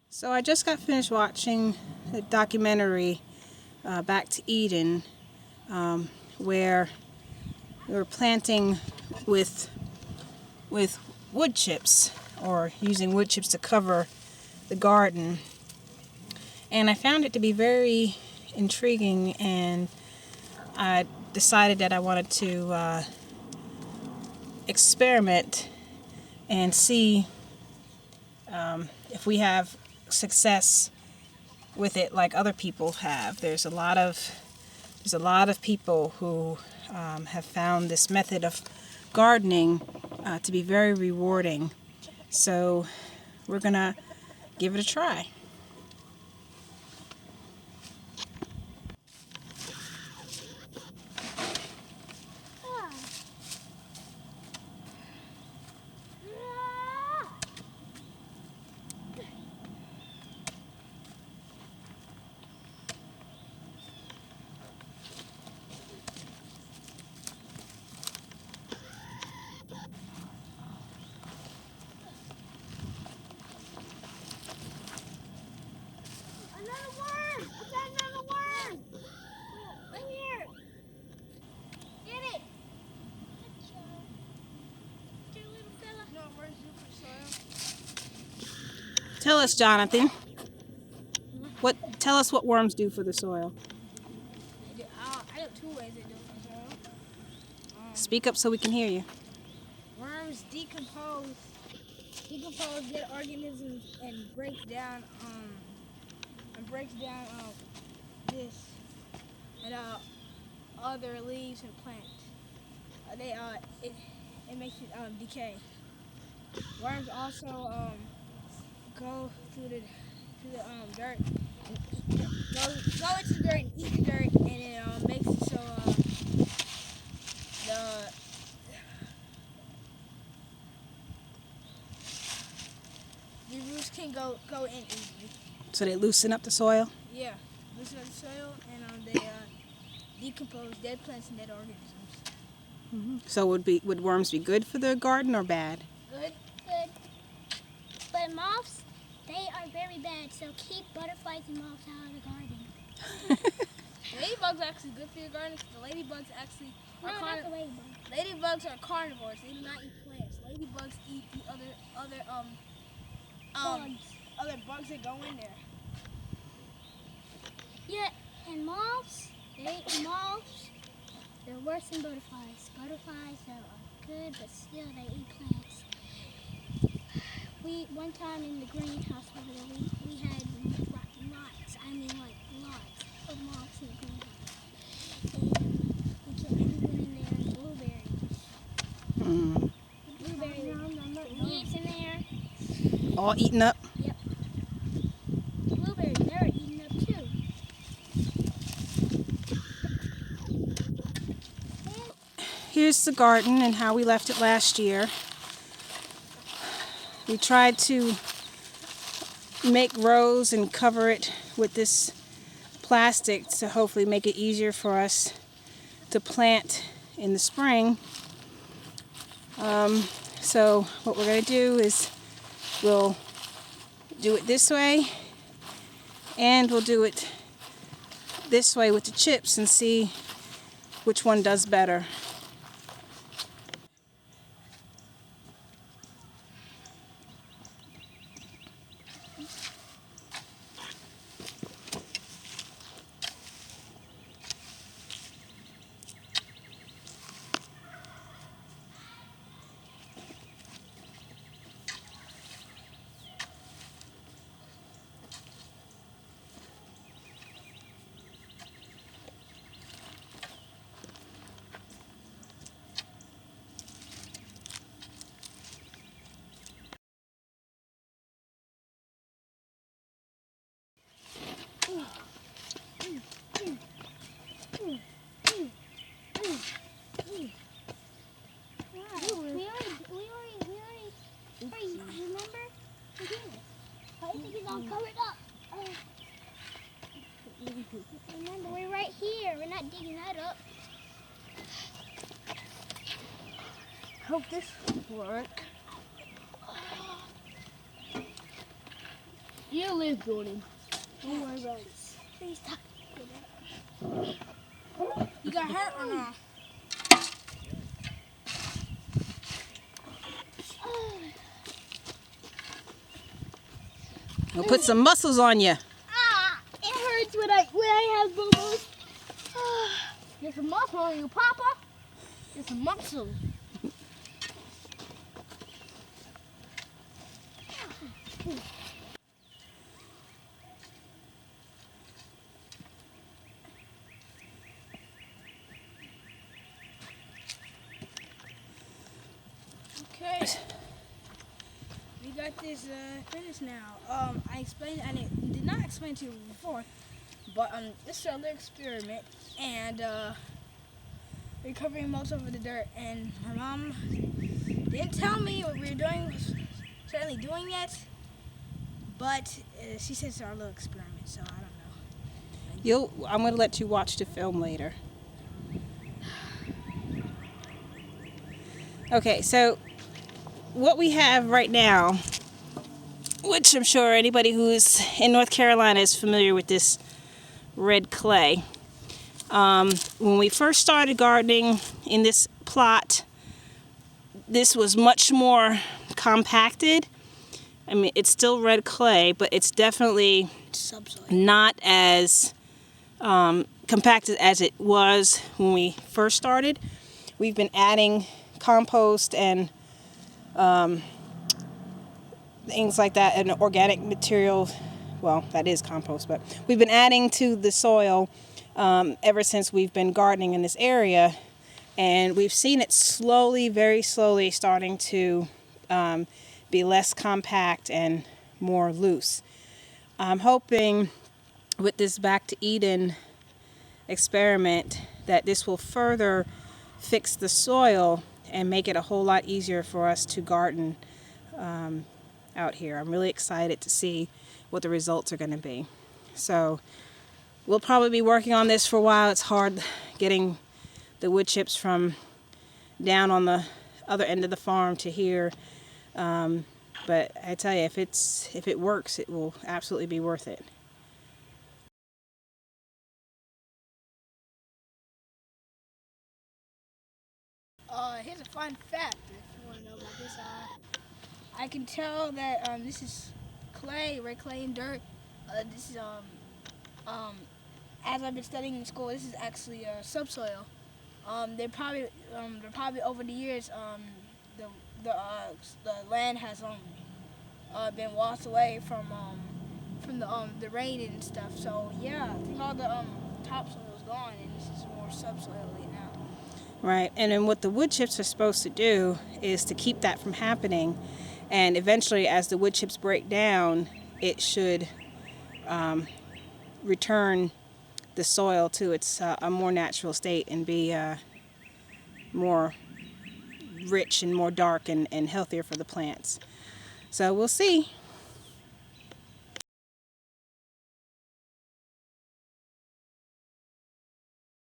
So I just got finished watching the documentary Back to Eden, where we were planting with wood chips, or using wood chips to cover the garden. And I found it to be very intriguing, and I decided that I wanted to experiment and see if we have success with it like other people have. There's a lot of people who have found this method of gardening to be very rewarding. So we're gonna give it a try. Another worm! I got another worm! Right here! Get it! Get a little fella. No, where's you for soil? Tell us, Jonathan. Tell us what worms do for the soil. I know two ways they do it for soil. Speak up so we can hear you. Worms decompose dead organisms and breaks down this and other leaves and plants. It makes it decay. Worms also go through the dirt, go into the dirt and eat the dirt, and it makes it so the roots can go in easily. So they loosen up the soil. Yeah, loosen up the soil, and they decompose dead plants and dead organisms. So would worms be good for the garden or bad? Good. Good. But moths, they are very bad, so keep butterflies and moths out of the garden. Ladybugs are actually good for your garden, because the ladybugs actually are Ladybugs are carnivores. They do not eat plants. Ladybugs eat the other bugs that go in there. Yeah, and moths, they're worse than butterflies. Butterflies are good, but still they eat plants. One time in the greenhouse over there, we had lots of moths in the greenhouse. And we went in there and blueberry leaves in there. All eaten up. Yep. Blueberries, they're eaten up too. Here's the garden and how we left it last year. We tried to make rows and cover it with this plastic to hopefully make it easier for us to plant in the spring. So what we're going to do is we'll do it this way, and we'll do it this way with the chips and see which one does better. Remember? I think it's all covered up. Remember, we're right here. We're not digging that up. Hope this will work. You live, Jordan. Don't worry about it. Please stop. You got hurt or not? We'll put some muscles on you. Ah, it hurts when I have boo-boos. There's a muscle on you, Papa. There's a muscle. Okay. We got this finished now. I did not explain to you before, but this is our little experiment, and we're covering most of the dirt. And my mom didn't tell me what we were doing, certainly doing yet, but she said it's our little experiment, so I don't know. I'm going to let you watch the film later. Okay, so what we have right now, which I'm sure anybody who's in North Carolina is familiar with this red clay. When we first started gardening in this plot, this was much more compacted. I mean, it's still red clay, but it's definitely Subsoil. not as compacted as it was when we first started. We've been adding compost and things like that, and organic material. Well, that is compost, but we've been adding to the soil ever since we've been gardening in this area, and we've seen it slowly, very slowly, starting to be less compact and more loose. I'm hoping with this Back to Eden experiment that this will further fix the soil and make it a whole lot easier for us to garden out here. I'm really excited to see what the results are going to be. So we'll probably be working on this for a while. It's hard getting the wood chips from down on the other end of the farm to here. But I tell you, if it works, it will absolutely be worth it. Here's a fun fact if you want to know about this. I can tell that this is clay, red clay and dirt. This is as I've been studying in school, this is actually subsoil. They're probably over the years the land has been washed away from the rain and stuff. So yeah, I think all the topsoil is gone, and this is more subsoil now. Right, and then what the wood chips are supposed to do is to keep that from happening, and eventually as the wood chips break down, it should return the soil to its a more natural state and be more rich and more dark and healthier for the plants. So we'll see.